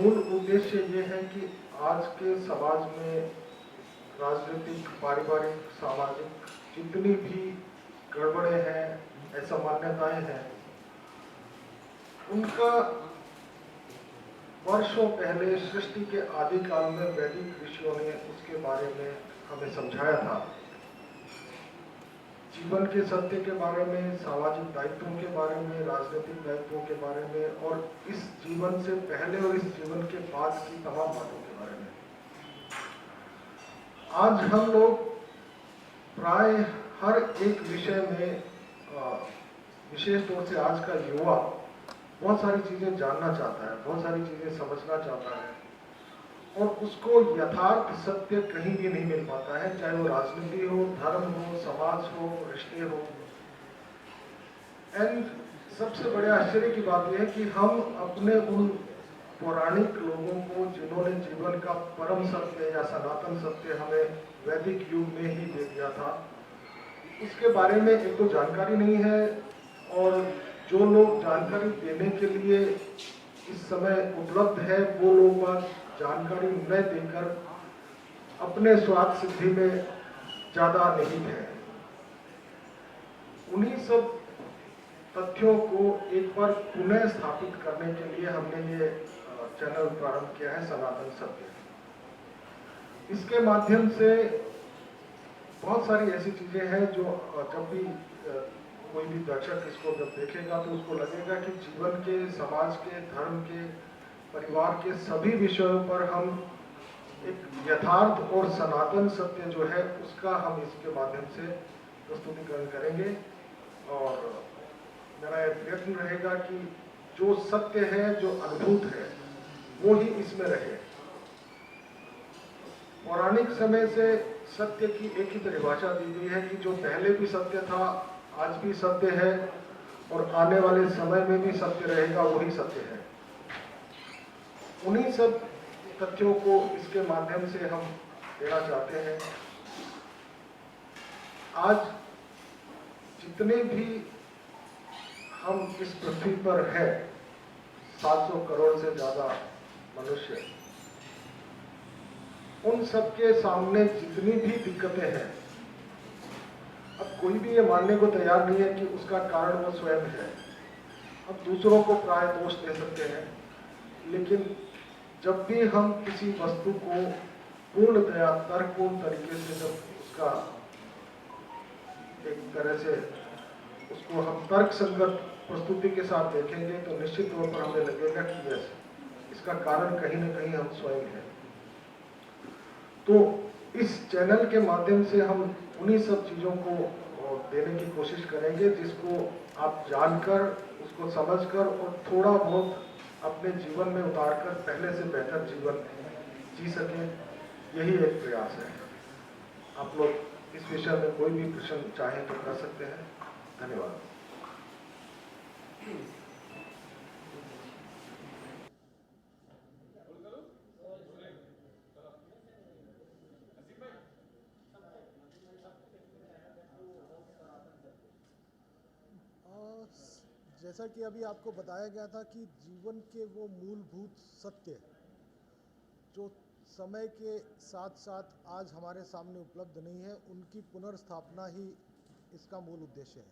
मूल उद्देश्य ये है कि आज के समाज में राजनीतिक, पारिवारिक, सामाजिक जितनी भी गड़बड़े हैं, असामान्यताएं हैं, उनका वर्षों पहले सृष्टि के आदिकाल में वैदिक ऋषियों ने उसके बारे में हमें समझाया था। जीवन के सत्य के बारे में, सामाजिक दायित्वों के बारे में, राजनीतिक दायित्वों के बारे में और इस जीवन से पहले और इस जीवन के बाद की तमाम बातों के बारे में। आज हम लोग प्राय हर एक विषय में, विशेष तौर से आज का युवा बहुत सारी चीजें जानना चाहता है, बहुत सारी चीजें समझना चाहता है और उसको यथार्थ सत्य कहीं भी नहीं मिल पाता है, चाहे वो राजनीति हो, धर्म हो, समाज हो, रिश्ते हो। एंड सबसे बड़े आश्चर्य की बात यह है कि हम अपने उन पौराणिक लोगों को, जिन्होंने जीवन का परम सत्य या सनातन सत्य हमें वैदिक युग में ही दे दिया था, उसके बारे में एक तो जानकारी नहीं है और जो लोग जानकारी देने के लिए इस समय उपलब्ध है, वो लोग जानकारी न देकर अपने स्वार्थ सिद्धि में ज्यादा निहित है। उन्हीं सब तथ्यों को एक बार पुनः स्थापित करने के लिए हमने ये चैनल प्रारंभ किया है, सनातन सत्य। इसके माध्यम से बहुत सारी ऐसी चीजें हैं जो जब भी कोई भी दर्शक इसको जब देखेगा तो उसको लगेगा कि जीवन के, समाज के, धर्म के, परिवार के सभी विषयों पर हम एक यथार्थ और सनातन सत्य जो है उसका हम इसके माध्यम से प्रस्तुतिकरण करेंगे। और मेरा यह प्रयत्न रहेगा कि जो सत्य है, जो अद्भुत है, वो ही इसमें रहे। पौराणिक समय से सत्य की एक ही परिभाषा दी गई है कि जो पहले भी सत्य था, आज भी सत्य है और आने वाले समय में भी सत्य रहेगा, वही सत्य है। उन्हीं सब तथ्यों को इसके माध्यम से हम देना चाहते हैं। आज जितने भी हम इस पृथ्वी पर हैं, 700 करोड़ से ज्यादा मनुष्य, उन सबके सामने जितनी भी दिक्कतें हैं, अब कोई भी ये मानने को तैयार नहीं है कि उसका कारण वो स्वयं है। अब दूसरों को प्राय दोष दे सकते हैं, लेकिन जब भी हम किसी वस्तु को पूर्णतया तर्कपूर्ण तरीके से जब उसका एक तरह से उसको हम तर्क संगत प्रस्तुति के साथ देखेंगे तो निश्चित तौर पर हमें लगेगा कि यस, इसका कारण कहीं ना कहीं हम स्वयं हैं। तो इस चैनल के माध्यम से हम उन्हीं सब चीज़ों को देने की कोशिश करेंगे जिसको आप जानकर, उसको समझकर और थोड़ा बहुत अपने जीवन में उतारकर पहले से बेहतर जीवन जी सकें, यही एक प्रयास है। आप लोग इस विषय में कोई भी प्रश्न चाहें तो कर सकते हैं। धन्यवाद। जैसा कि अभी आपको बताया गया था कि जीवन के वो मूलभूत सत्य जो समय के साथ साथ आज हमारे सामने उपलब्ध नहीं है, उनकी पुनर्स्थापना ही इसका मूल उद्देश्य है।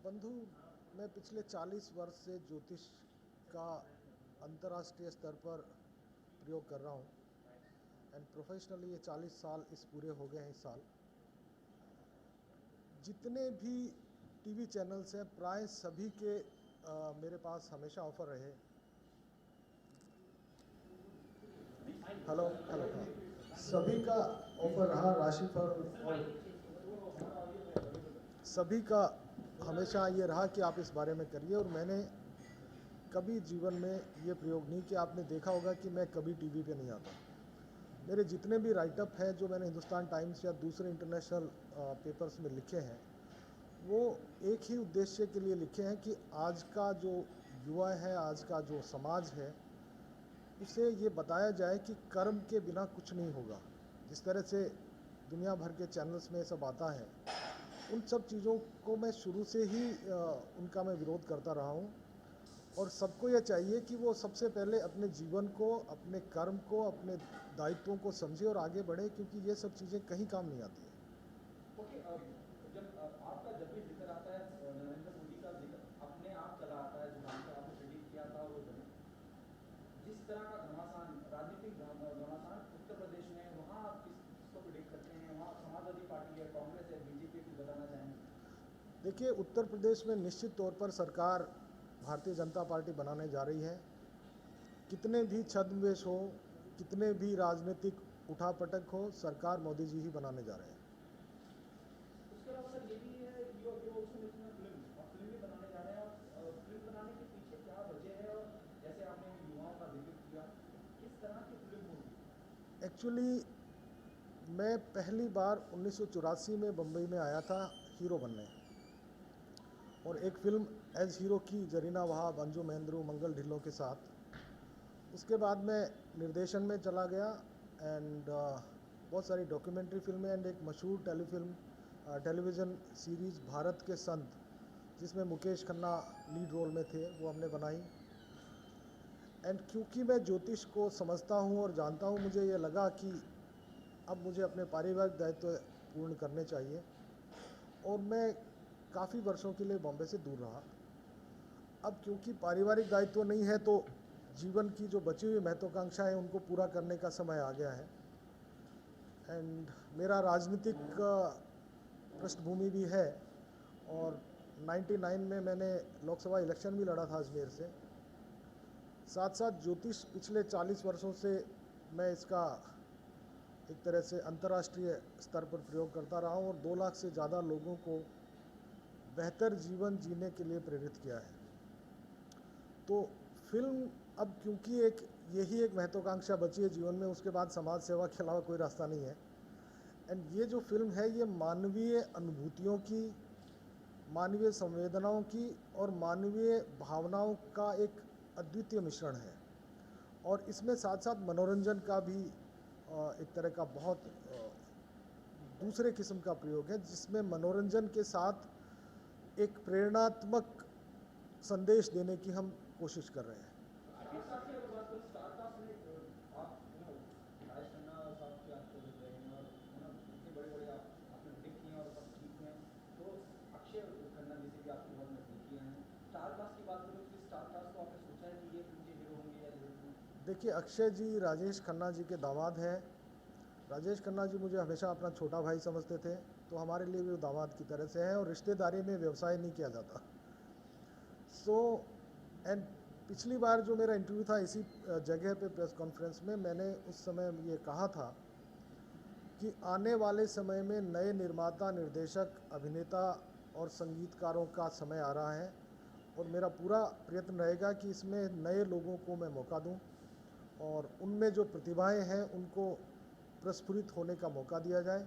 बंधु, मैं पिछले 40 वर्ष से ज्योतिष का अंतर्राष्ट्रीय स्तर पर प्रयोग कर रहा हूँ एंड प्रोफेशनली ये 40 साल इस पूरे हो गए हैं इस साल। जितने भी टीवी चैनल्स हैं, प्राय सभी के मेरे पास हमेशा ऑफर रहे। हेलो हेलो, सभी का ऑफर रहा, राशिफल सभी का हमेशा ये रहा कि आप इस बारे में करिए। और मैंने कभी जीवन में ये प्रयोग नहीं किया। आपने देखा होगा कि मैं कभी टीवी पे नहीं आता। मेरे जितने भी राइटअप हैं जो मैंने हिंदुस्तान टाइम्स या दूसरे इंटरनेशनल पेपर्स में लिखे हैं, वो एक ही उद्देश्य के लिए लिखे हैं कि आज का जो युवा है, आज का जो समाज है, उसे ये बताया जाए कि कर्म के बिना कुछ नहीं होगा। जिस तरह से दुनिया भर के चैनल्स में ये सब आता है, उन सब चीज़ों को मैं शुरू से ही उनका मैं विरोध करता रहा हूँ। और सबको ये चाहिए कि वो सबसे पहले अपने जीवन को, अपने कर्म को, अपने दायित्वों को समझे और आगे बढ़े, क्योंकि ये सब चीज़ें कहीं काम नहीं आती है। ओके, जब आपका जब भी जिक्र आता है नरेंद्र मोदी का जिक्र अपने आप चला आता है, जुबान पे आपने प्रेडिक्ट किया था वो बने। जिस तरह का घमासान, राजनीतिक घमासान उत्तर प्रदेश में, वहाँ आप किसको प्रेडिक्ट करते हैं? वहाँ समाजवादी पार्टी है, कांग्रेस है, बीजेपी कुछ बताना चाहेंगे? देखिए, उत्तर प्रदेश में निश्चित तौर पर सरकार भारतीय जनता पार्टी बनाने जा रही है। कितने भी छद्मवेश हो, कितने भी राजनीतिक उठापटक हो, सरकार मोदी जी ही बनाने जा रहे हैं। उसके अलावा सर ये भी है, you also making a film, आप फिल्म भी बनाने जा रहे हैं, और फिल्म बनाने के पीछे क्या वजह है? और जैसे आपने युवाओं का जिक्र किया, किस तरह की फिल्म होगी? एक्चुअली मैं पहली बार 1984 में बम्बई में आया था हीरो बनने, और एक फिल्म एज हीरो की जरीना वहाब, अंजू महेंद्रू, मंगल ढिल्लों के साथ। उसके बाद मैं निर्देशन में चला गया एंड बहुत सारी डॉक्यूमेंट्री फिल्में एंड एक मशहूर टेलीविज़न सीरीज़ भारत के संत, जिसमें मुकेश खन्ना लीड रोल में थे, वो हमने बनाई। एंड क्योंकि मैं ज्योतिष को समझता हूँ और जानता हूँ, मुझे ये लगा कि अब मुझे अपने पारिवारिक दायित्व पूर्ण करने चाहिए, और मैं काफ़ी वर्षों के लिए बॉम्बे से दूर रहा। अब क्योंकि पारिवारिक दायित्व नहीं है, तो जीवन की जो बची हुई महत्वाकांक्षाएं हैं उनको पूरा करने का समय आ गया है। एंड मेरा राजनीतिक पृष्ठभूमि भी है, और 99 में मैंने लोकसभा इलेक्शन भी लड़ा था अजमेर से। साथ साथ ज्योतिष पिछले 40 वर्षों से मैं इसका एक तरह से अंतर्राष्ट्रीय स्तर पर प्रयोग करता रहा हूँ, और 2 लाख से ज़्यादा लोगों को बेहतर जीवन जीने के लिए प्रेरित किया है। तो फिल्म अब क्योंकि यही एक महत्वाकांक्षा बची है जीवन में, उसके बाद समाज सेवा के अलावा कोई रास्ता नहीं है। एंड ये जो फिल्म है, ये मानवीय अनुभूतियों की, मानवीय संवेदनाओं की और मानवीय भावनाओं का एक अद्वितीय मिश्रण है। और इसमें साथ साथ मनोरंजन का भी एक तरह का बहुत दूसरे किस्म का प्रयोग है, जिसमें मनोरंजन के साथ एक प्रेरणात्मक संदेश देने की हम कोशिश कर रहे हैं। देखिए, अक्षय जी राजेश खन्ना जी के दामाद हैं। राजेश खन्ना जी मुझे हमेशा अपना छोटा भाई समझते थे, तो हमारे लिए भी वो दामाद की तरह से हैं, और रिश्तेदारी में व्यवसाय नहीं किया जाता। एंड पिछली बार जो मेरा इंटरव्यू था इसी जगह पे प्रेस कॉन्फ्रेंस में, मैंने उस समय ये कहा था कि आने वाले समय में नए निर्माता, निर्देशक, अभिनेता और संगीतकारों का समय आ रहा है, और मेरा पूरा प्रयत्न रहेगा कि इसमें नए लोगों को मैं मौका दूं, और उनमें जो प्रतिभाएं हैं उनको प्रस्फुरित होने का मौका दिया जाए।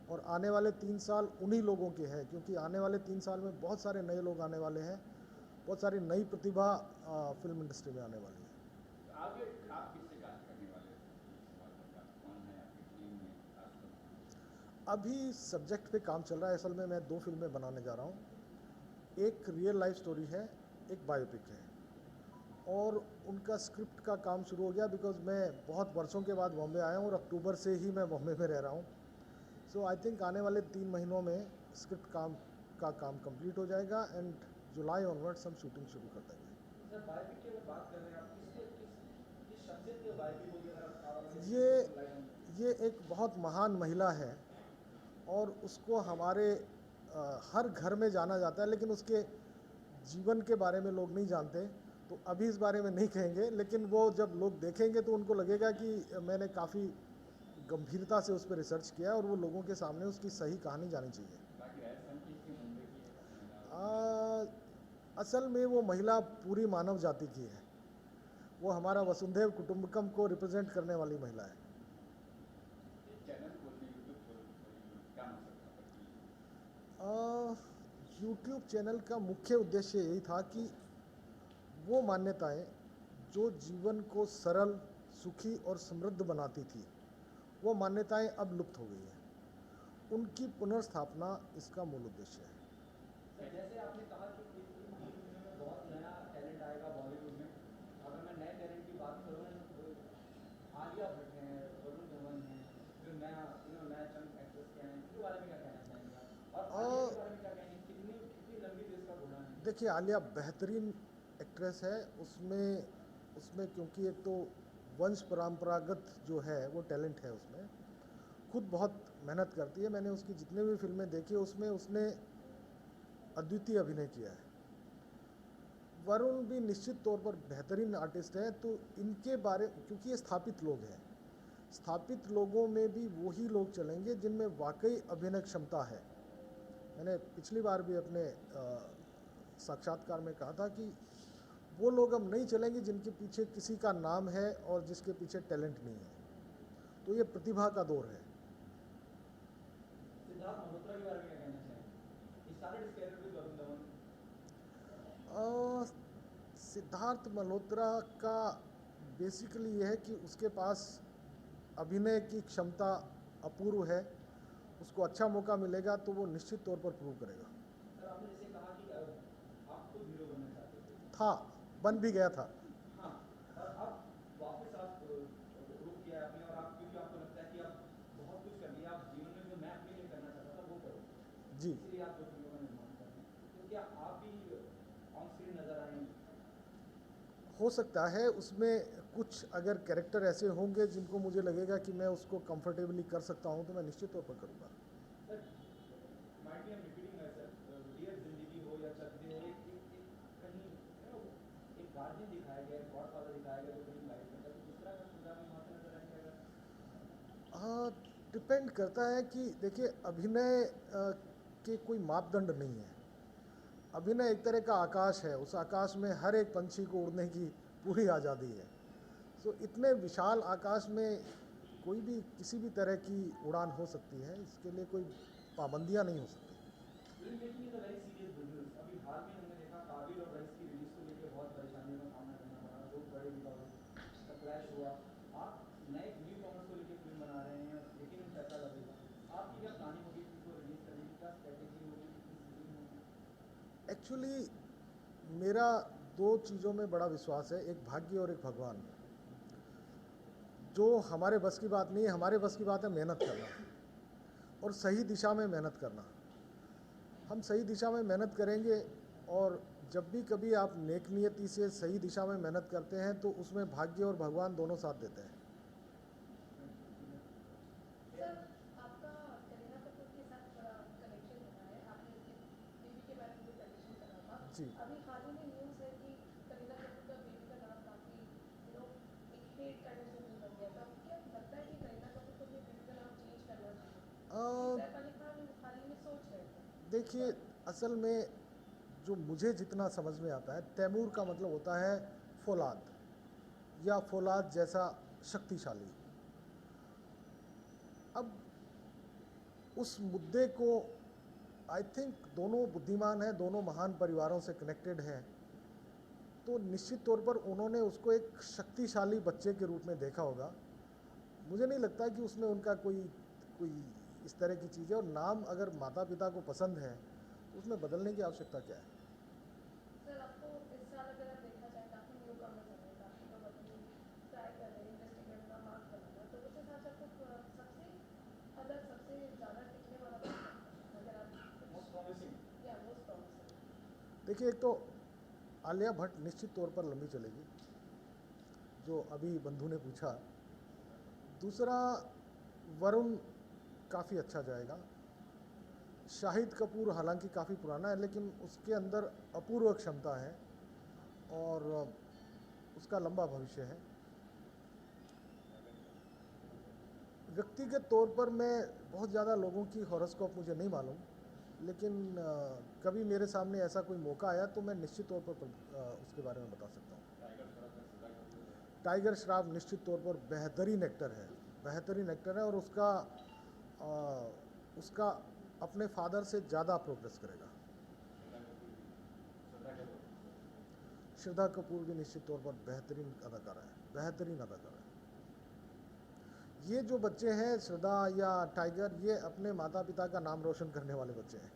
और आने वाले 3 साल उन्हीं लोगों के हैं, क्योंकि आने वाले 3 साल में बहुत सारे नए लोग आने वाले हैं, बहुत सारी नई प्रतिभा फिल्म इंडस्ट्री में आने वाली है। आगे आप किससे काम करने वाले हैं? कौन है आपकी टीम में? अभी सब्जेक्ट पे काम चल रहा है। असल में मैं 2 फिल्में बनाने जा रहा हूँ। एक रियल लाइफ स्टोरी है, एक बायोपिक है, और उनका स्क्रिप्ट का काम शुरू हो गया, बिकॉज मैं बहुत वर्षों के बाद बॉम्बे आया हूँ, और अक्टूबर से ही मैं बॉम्बे में रह रहा हूँ। सो आई थिंक आने वाले 3 महीनों में स्क्रिप्ट का काम कंप्लीट हो जाएगा, एंड जुलाई ऑनवर्ड्स हम शूटिंग शुरू कर देंगे। सर, बायोपिक की अगर बात कर रहे हैं आप, किस शख्सियत की बायोपिक होगी? अगर ये एक बहुत महान महिला है, और उसको हमारे हर घर में जाना जाता है, लेकिन उसके जीवन के बारे में लोग नहीं जानते, तो अभी इस बारे में नहीं कहेंगे। लेकिन वो जब लोग देखेंगे तो उनको लगेगा कि मैंने काफ़ी गंभीरता से उस पर रिसर्च किया, और वो लोगों के सामने उसकी सही कहानी जानी चाहिए। असल में वो महिला पूरी मानव जाति की है, वो हमारा वसुंधैव कुटुंबकम को रिप्रेजेंट करने वाली महिला है। यूट्यूब चैनल का मुख्य उद्देश्य यही था कि वो मान्यताएं जो जीवन को सरल, सुखी और समृद्ध बनाती थी, वो मान्यताएं अब लुप्त हो गई हैं। उनकी पुनर्स्थापना इसका मूल उद्देश्य है। सर, जैसे आपने कहा कि इन 3 फिल्मों में बहुत नया टैलेंट आएगा बॉलीवुड में। अगर मैं नए टैलेंट की बात करूँ, आलिया भट्ट हैं, वरुण धवन हैं, जो नया चंक एक्ट्रेस के हैं, इनके बारे में क्या कहना चाहेंगे आप? और आलिया के बारे में क्या कहेंगे? कितनी कितनी लंबी रेस का घोड़ा है? देखिए, आलिया बेहतरीन एक्ट्रेस है। उसमें उसमें क्योंकि एक तो वंश परंपरागत जो है वो टैलेंट है उसमें, खुद बहुत मेहनत करती है। मैंने उसकी जितने भी फिल्में देखी उसमें उसने अद्वितीय अभिनय किया है। वरुण भी निश्चित तौर पर बेहतरीन आर्टिस्ट हैं। तो इनके बारे, क्योंकि ये स्थापित लोग हैं, स्थापित लोगों में भी वही लोग चलेंगे जिनमें वाकई अभिनय क्षमता है। मैंने पिछली बार भी अपने साक्षात्कार में कहा था कि वो लोग अब नहीं चलेंगे जिनके पीछे किसी का नाम है और जिसके पीछे टैलेंट नहीं है। तो ये प्रतिभा का दौर है। सिद्धार्थ मल्होत्रा के बारे में क्या कहना चाहेंगे? He started his career with Varun Dhawan. Siddharth Malhotra का बेसिकली ये है कि उसके पास अभिनय की क्षमता अपूर्व है। उसको अच्छा मौका मिलेगा तो वो निश्चित तौर पर प्रूव करेगा। सर, आपने जैसे कहा कि आप खुद हीरो बनना चाहते थे। था, बन भी गया था। हाँ, और अब वापस आप रुक किया आपने, और आप क्योंकि आपको लगता है कि आप बहुत कुछ कर लिया, आप जीवन में जो मैं अपने लिए करना चाहता था वो करो, जी, इसलिए आप 2 फिल्मों का निर्माण कर रहे हैं। तो क्या आप भी ऑन स्क्रीन नजर आएंगे? हो सकता है उसमें कुछ अगर कैरेक्टर ऐसे होंगे जिनको मुझे लगेगा कि मैं उसको कंफर्टेबली कर सकता हूं तो मैं निश्चित तौर पर करूंगा। Sir, might be I am repeating myself, dear Zindagi हो या चक दे हो, कहीं एक गार्जियन दिखाया गया, एक गॉडफादर दिखाया गया जो कहीं गाइड करता है, तो दूसरा का किरदार में वहाँ पे नजर आएंगे अगर? हाँ, डिपेंड करता है कि देखिए, अभिनय के कोई मापदंड नहीं है। अभिनय एक तरह का आकाश है, उस आकाश में हर एक पंछी को उड़ने की पूरी आज़ादी है। सो इतने विशाल आकाश में कोई भी किसी भी तरह की उड़ान हो सकती है, इसके लिए कोई पाबंदियां नहीं हो सकती। Film making is a very serious business. अभी हाल में हमने देखा काबिल और रईस की रिलीज को लेकर बहुत परेशानियों का सामना करना पड़ा, लोग बड़े बिकॉज का क्लैश हुआ। आप नए न्यू कॉमर्स को लेकर फिल्म बना रहे हैं, लेकिन पैसा लगेगा। आपकी क्या प्लानिंग होगी फिल्म को रिलीज करने की? क्या स्ट्रेटेजी होगी? कितनी सीटिंग होगी? एक्चुअली मेरा दो चीज़ों में बड़ा विश्वास है, एक भाग्य और एक भगवान। जो हमारे बस की बात नहीं है, हमारे बस की बात है मेहनत करना और सही दिशा में मेहनत करना। हम सही दिशा में मेहनत करेंगे, और जब भी कभी आप नेक नियति से सही दिशा में मेहनत करते हैं तो उसमें भाग्य और भगवान दोनों साथ देते हैं। सर, आपका करीना कपूर के साथ बड़ा कनेक्शन रहा है। आपने बेबी के बारे में भी कनेक्शन करा था। जी। अभी हाल ही में न्यूज़ है कि करीना कपूर का बेबी का नाम काफ़ी एक हेट काइंड ऑफ सिंबल बन गया था। क्या लगता है कि करीना कपूर को अपने बेबी का नाम चेंज करना चाहिए? सैफ अली खान हाल ही में सोच रहे थे। देखिए, असल में जो मुझे जितना समझ में आता है, तैमूर का मतलब होता है फौलाद या फौलाद जैसा शक्तिशाली। अब उस मुद्दे को आई थिंक दोनों बुद्धिमान हैं, दोनों महान परिवारों से कनेक्टेड हैं, तो निश्चित तौर पर उन्होंने उसको एक शक्तिशाली बच्चे के रूप में देखा होगा। मुझे नहीं लगता कि उसमें उनका कोई कोई इस तरह की चीज़ है, और नाम अगर माता पिता को पसंद है तो उसमें बदलने की आवश्यकता क्या है। सर, आपको इस साल अगर आप देखा जाए काफ़ी न्यू कमर्स हैं, काफ़ी लोग अपनी ट्राई कर रहे हैं इंडस्ट्री में अपना मार्क बनाना, तो उस हिसाब से आपको सबसे अलग, सबसे ज़्यादा टिकने वाला कौन सा है? अगर आप मोस्ट प्रॉमिसिंग। या मोस्ट प्रॉमिसिंग। देखिए, एक तो आलिया भट्ट निश्चित तौर पर लंबी चलेगी, जो अभी बंधु ने पूछा। दूसरा, वरुण काफ़ी अच्छा जाएगा। शाहिद कपूर हालांकि काफ़ी पुराना है, लेकिन उसके अंदर अपूर्व क्षमता है और उसका लंबा भविष्य है। व्यक्तिगत तौर पर मैं बहुत ज़्यादा लोगों की हॉरोस्कोप मुझे नहीं मालूम, लेकिन कभी मेरे सामने ऐसा कोई मौका आया तो मैं निश्चित तौर पर उसके बारे में बता सकता हूँ। टाइगर श्रॉफ निश्चित तौर पर बेहतरीन एक्टर है, बेहतरीन एक्टर है, और उसका अपने फादर से ज़्यादा प्रोग्रेस करेगा। श्रद्धा कपूर भी निश्चित तौर पर बेहतरीन अदाकारा है, बेहतरीन अदाकारा है। ये जो बच्चे हैं श्रद्धा या टाइगर, ये अपने माता पिता का नाम रोशन करने वाले बच्चे हैं।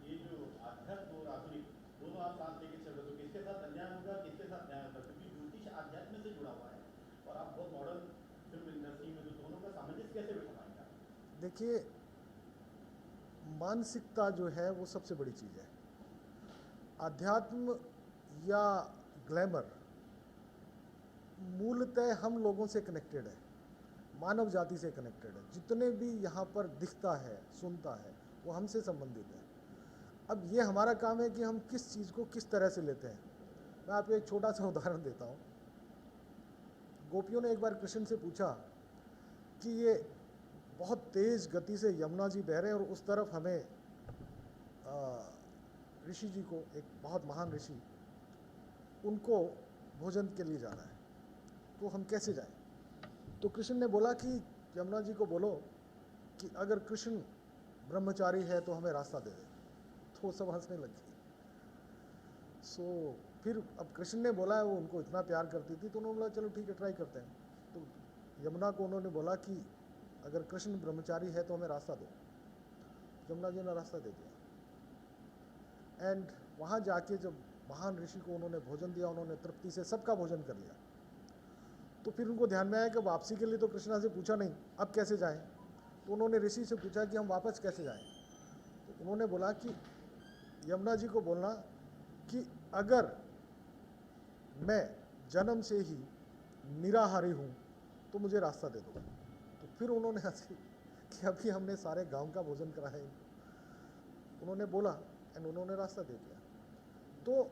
ये जो आध्यात्म और आधुनिक दोनों आप साथ लेके चल रहे हो, किसके साथ अन्याय होगा, किसके साथ न्याय होगा? क्योंकि ज्योतिष आध्यात्म से जुड़ा हुआ है और आप बहुत मॉडर्न फिल्म इंडस्ट्री में, जो दोनों का सामंजस्य कैसे बैठा पाएंगे आप? देखिए, मानसिकता जो है वो सबसे बड़ी चीज़ है। अध्यात्म या ग्लैमर मूलतः हम लोगों से कनेक्टेड है, मानव जाति से कनेक्टेड है। जितने भी यहाँ पर दिखता है, सुनता है, वो हमसे संबंधित है। अब ये हमारा काम है कि हम किस चीज़ को किस तरह से लेते हैं। मैं आपको एक छोटा सा उदाहरण देता हूँ। गोपियों ने एक बार कृष्ण से पूछा कि ये बहुत तेज़ गति से यमुना जी बह रहे हैं और उस तरफ हमें ऋषि जी को, एक बहुत महान ऋषि, उनको भोजन के लिए जाना है, तो हम कैसे जाएं? तो कृष्ण ने बोला कि यमुना जी को बोलो कि अगर कृष्ण ब्रह्मचारी है तो हमें रास्ता दे दे। तो सब हंसने लगे। फिर अब कृष्ण ने बोला है, वो उनको इतना प्यार करती थी, तो उन्होंने बोला चलो ठीक है, ट्राई करते हैं। तो यमुना को उन्होंने बोला कि अगर कृष्ण ब्रह्मचारी है तो हमें रास्ता दो। यमुना जी ने रास्ता दे दिया। एंड वहाँ जाके जब महान ऋषि को उन्होंने भोजन दिया, उन्होंने तृप्ति से सबका भोजन कर लिया। तो फिर उनको ध्यान में आया कि वापसी के लिए तो कृष्णा से पूछा नहीं, अब कैसे जाएं? तो उन्होंने ऋषि से पूछा कि हम वापस कैसे जाएं? तो उन्होंने बोला कि यमुना जी को बोलना कि अगर मैं जन्म से ही निराहारी हूँ तो मुझे रास्ता दे दो। तो फिर उन्होंने हंसी कि अभी हमने सारे गांव का भोजन कराया है। उन्होंने बोला एंड उन्होंने रास्ता दे दिया। तो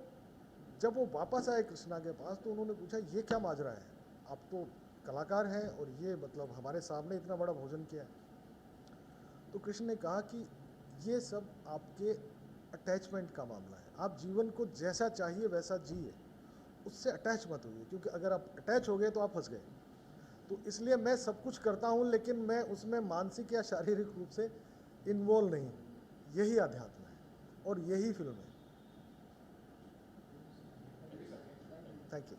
जब वो वापस आए कृष्णा के पास तो उन्होंने पूछा ये क्या माजरा है, आप तो कलाकार हैं और ये मतलब हमारे सामने इतना बड़ा भोजन किया है। तो कृष्ण ने कहा कि ये सब आपके अटैचमेंट का मामला है। आप जीवन को जैसा चाहिए वैसा जिए, उससे अटैच मत होइए, क्योंकि अगर आप अटैच हो गए तो आप फंस गए। तो इसलिए मैं सब कुछ करता हूँ लेकिन मैं उसमें मानसिक या शारीरिक रूप से इन्वॉल्व नहीं हूँ। यही अध्यात्म है और यही फिल्म है। Thank you.